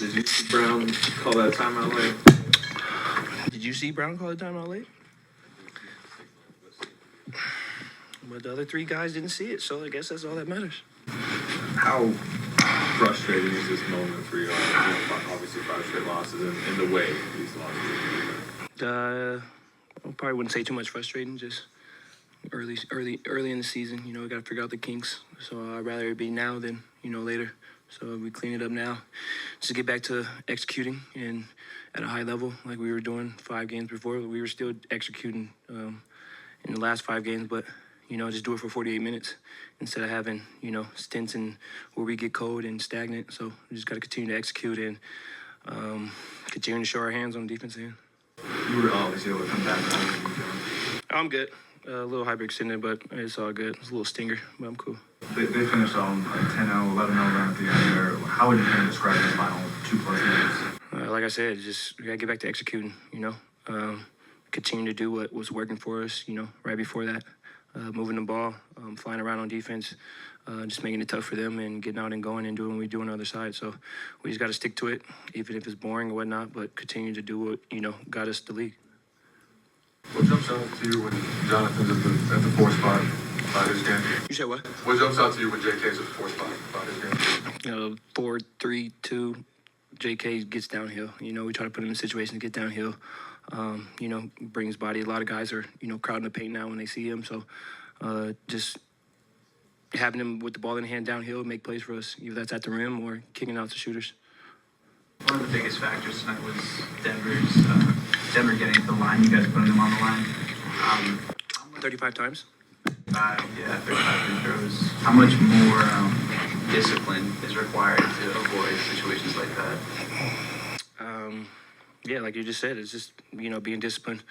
Did you see Braun call that timeout late? Did you see Braun call the timeout late? But the other three guys didn't see it, so I guess that's all that matters. How frustrating is this moment for you? Obviously, 5 straight losses and the way these losses. I probably wouldn't say too much frustrating. Just early in the season, we got to figure out the kinks. So I'd rather it be now than later. So we clean it up now, just get back to executing and at a high level like we were doing 5 games before. We were still executing in the last 5 games, but just do it for 48 minutes instead of having stints and where we get cold and stagnant. So we just got to continue to execute and continue to show our hands on the defense end. You were obviously able to come back. I'm good. A little hyperextended, but it's all good. It's a little stinger, but I'm cool. They finished on 10-0, 11-0 down at the end there. How would you kind of describe the final 2+ minutes? Like I said, we got to get back to executing, continue to do what was working for us, right before that. Moving the ball, flying around on defense, just making it tough for them and getting out and going and doing what we do on the other side. So we just got to stick to it, even if it's boring or whatnot, but continue to do what, got us the league. What jumps out to you when Jonathan's at the 4 spot by his game? You said what? What jumps out to you when JK's at the 4 spot by his game? 4-3-2, JK gets downhill. We try to put him in situations to get downhill. Bring his body. A lot of guys are, crowding the paint now when they see him. So just having him with the ball in hand downhill, make plays for us, either that's at the rim or kicking out to shooters. One of the biggest factors tonight was Denver getting to the line. You guys putting them on the line. 35 times? Yeah, 35 free throws. How much more discipline is required to avoid situations like that? Yeah, like you just said, it's just, being disciplined.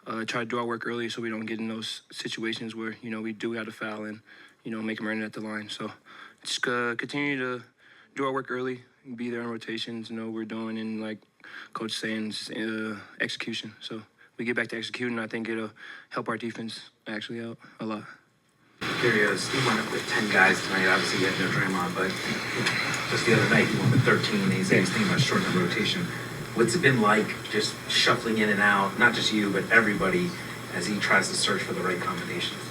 Try to do our work early so we don't get in those situations where, we do have to foul and, make them earn it at the line. So just continue to do our work early, be there in rotations, know what we're doing, and like Coach saying, execution. So we get back to executing, I think it'll help our defense actually out a lot. Kerr, Steve went up with 10 guys tonight. Obviously, he had no Draymond, but just the other night, he went with 13. And he said he's thinking about shortening the rotation. What's it been like just shuffling in and out, not just you, but everybody, as he tries to search for the right combinations?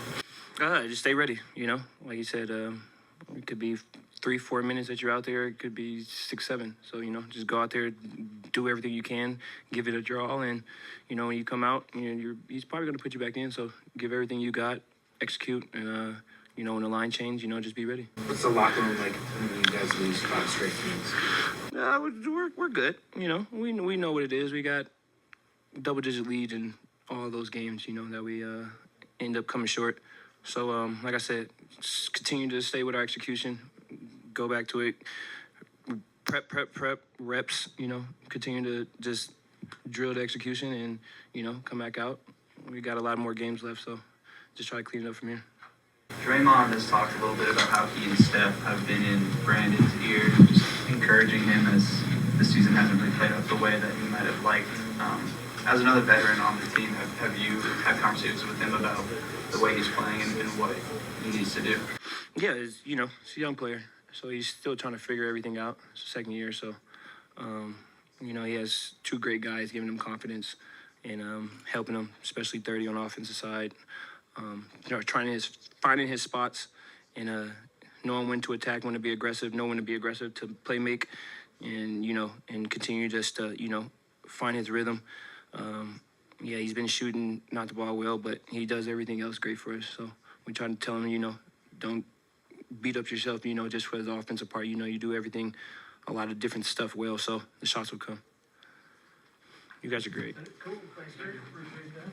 Just stay ready, Like you said, it could be 3-4 minutes that you're out there. It could be 6-7. So, just go out there, do everything you can, give it a draw. And, when you come out, he's probably going to put you back in. So give everything you got, execute, and, when the line change, just be ready. What's the locker room like when you guys lose 5 straight games? We're good. We know what it is. We got double-digit lead in all those games, that we end up coming short. So, like I said, just continue to stay with our execution, go back to it, prep, reps, continue to just drill the execution and, come back out. We got a lot more games left, so just try to clean it up from here. Draymond has talked a little bit about how he and Steph have been in Brandon's ear, just encouraging him as the season hasn't really played out the way that he might have liked. As another veteran on the team, have you had conversations with him about the way he's playing and what he needs to do? Yeah, he's a young player, so he's still trying to figure everything out. It's his 2nd year, so, he has 2 great guys giving him confidence and helping him, especially 30 on the offensive side. Finding his spots and knowing when to attack, when to be aggressive, know when to be aggressive, to play make, and and continue just to find his rhythm. He's been shooting not the ball well, but he does everything else great for us. So we try to tell him, don't beat up yourself, just for the offensive part. You do everything, a lot of different stuff well, so the shots will come. You guys are great. Cool. Thanks, Kerr. Appreciate that.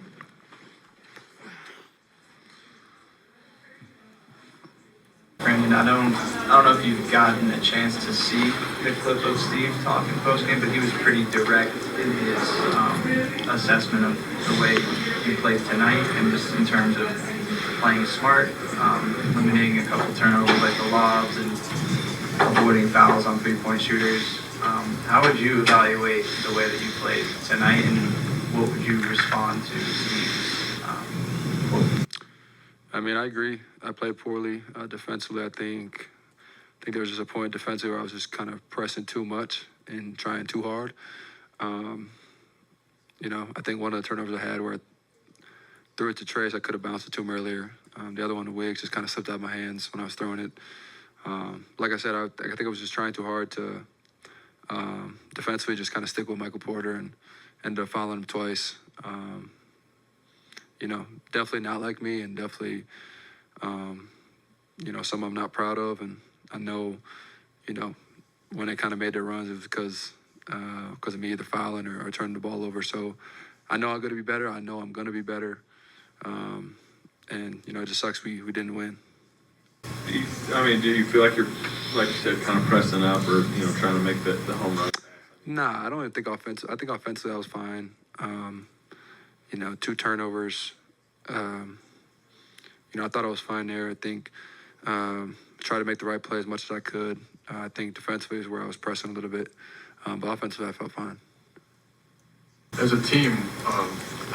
Brandon, I don't know if you've gotten a chance to see the clip of Steve talking post-game, but he was pretty direct in his assessment of the way he played tonight, and just in terms of playing smart, eliminating a couple turnovers like the lobs, and avoiding fouls on 3-point shooters. How would you evaluate the way that you played tonight, and what would you respond to Steve's quote? I agree. I played poorly defensively. I think there was just a point defensively where I was just kind of pressing too much, and trying too hard. You know, I think one of the turnovers I had where I threw it to Trayce, I could have bounced it to him earlier. The other one to Wiggs just kind of slipped out of my hands when I was throwing it. Like I said, I think I was just trying too hard to defensively just kind of stick with Michael Porter and ended up fouling him twice. You know, definitely not like me, and definitely, you know, something I'm not proud of. And I know, you know, when they kind of made their runs, it was because of me either fouling or turning the ball over. So I know I'm going to be better. I know I'm going to be better. And, you know, it just sucks we didn't win. Do you feel like you're, like you said, kind of pressing up or, you know, trying to make the home run? Nah, I don't even think offensive. I think offensively I was fine. You know, 2 turnovers. You know, I thought I was fine there. I think tried to make the right play as much as I could. I think defensively is where I was pressing a little bit. But offensively I felt fine. As a team,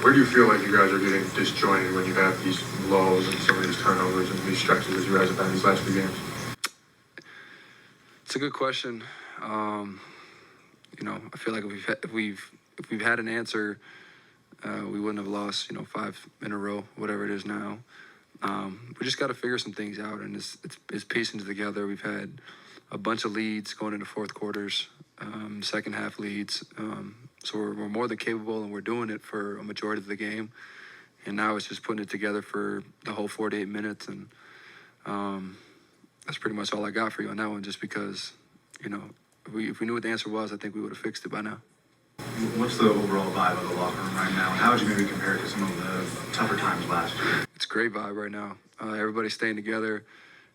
where do you feel like you guys are getting disjointed when you have these lulls and some of these turnovers and these stretches as you guys have had these last few games? It's a good question. You know, I feel like if we've had an answer, we wouldn't have lost, you know, 5 in a row, whatever it is now. We just got to figure some things out, and it's piecing it together. We've had a bunch of leads going into fourth quarters, second half leads. So we're more than capable, and we're doing it for a majority of the game. And now it's just putting it together for the whole 48 minutes. And that's pretty much all I got for you on that one, just because, you know, if we knew what the answer was, I think we would have fixed it by now. What's the overall vibe of the locker room right now, and how would you maybe compare it to some of the tougher times last year? It's a great vibe right now. Everybody's staying together.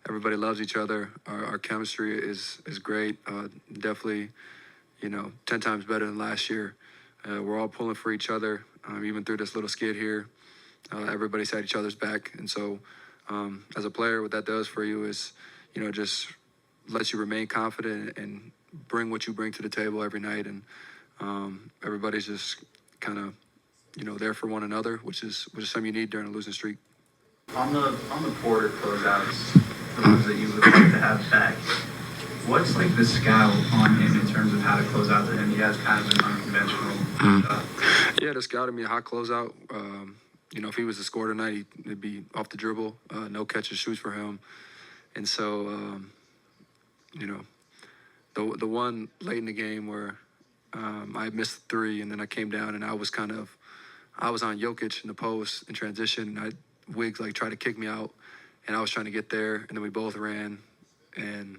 Everybody loves each other. Our chemistry is great. Definitely, you know, 10 times better than last year. We're all pulling for each other, even through this little skid here. Everybody's had each other's back. And so as a player, what that does for you is, you know, just lets you remain confident and bring what you bring to the table every night. And everybody's just kind of, you know, there for one another, which is something you need during a losing streak. On the Porter closeouts, the ones that you would like to have back, what's like the scout on him in terms of how to close out to him? He has kind of an unconventional. Yeah, the scout, I mean, hot closeout. You know, if he was to score tonight, it'd be off the dribble, no catch and shoots for him. And so, you know, the one late in the game where I missed 3, and then I came down and I was on Jokic in the post in transition, and Wiggs like tried to kick me out, and I was trying to get there, and then we both ran, and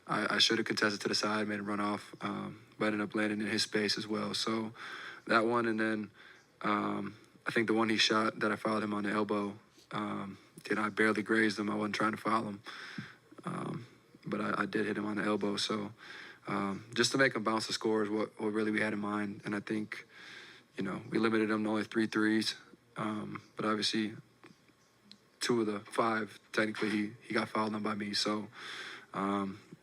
I should have contested to the side, made him run off, but ended up landing in his space as well. So that one, and then I think the one he shot that I fouled him on the elbow, I barely grazed him. I wasn't trying to foul him, but I did hit him on the elbow. So just to make him bounce the score is what really we had in mind. And I think, you know, we limited him to only 3 threes, but obviously 2 of the 5, technically, he got fouled on by me. So,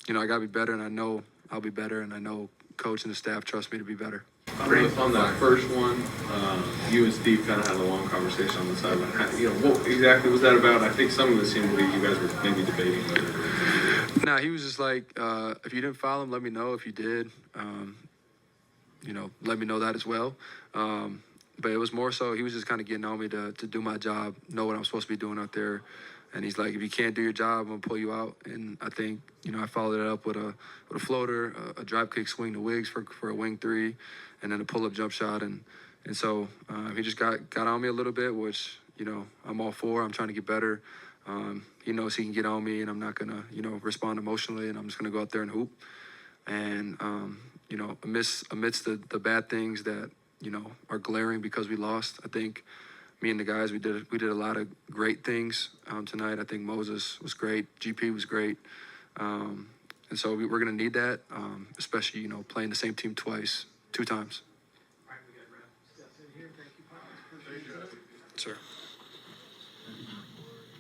you know, I got to be better, and I know I'll be better, and I know coach and the staff trust me to be better. On that first one, you and Steve kind of had a long conversation on the sideline. You know, what exactly was that about? I think some of it seemed to be you guys were maybe debating whether. Nah, he was just like, if you didn't foul him, let me know. If you did, you know, let me know that as well. But it was more so he was just kind of getting on me to do my job, know what I'm supposed to be doing out there. And he's like, if you can't do your job, I'm going to pull you out. And I think, you know, I followed it up with a floater, a drive kick swing to Wiggs for a wing 3, and then a pull-up jump shot. And so he just got on me a little bit, which, you know, I'm all for. I'm trying to get better. He knows he can get on me, and I'm not going to, you know, respond emotionally, and I'm just going to go out there and hoop. And, you know, amidst the bad things that, you know, are glaring because we lost, I think me and the guys, we did a lot of great things tonight. I think Moses was great. GP was great. And so we're going to need that, especially, you know, playing the same team 2 times. All right, we got to wrap. Step in here. Thank you, Pilots. Appreciate it. Sir.